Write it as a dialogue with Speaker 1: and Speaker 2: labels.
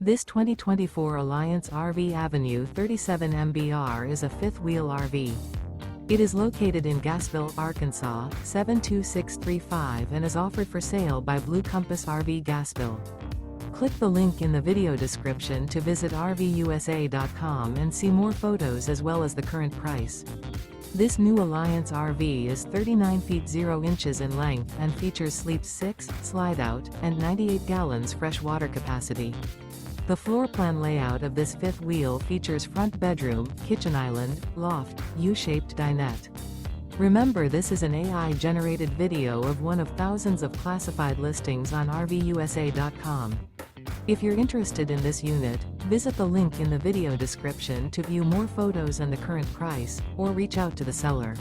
Speaker 1: This 2024 Alliance RV Avenue 37 MBR is a fifth-wheel RV. It is located in Gassville, Arkansas, 72635 and is offered for sale by Blue Compass RV Gassville. Click the link in the video description to visit RVUSA.com and see more photos as well as the current price. This new Alliance RV is 39 feet 0 inches in length and features sleep 6, slide-out, and 98 gallons fresh water capacity. The floor plan layout of this fifth wheel features front bedroom, kitchen island, loft, U-shaped dinette. Remember, this is an AI-generated video of one of thousands of classified listings on RVUSA.com. If you're interested in this unit, visit the link in the video description to view more photos and the current price, or reach out to the seller.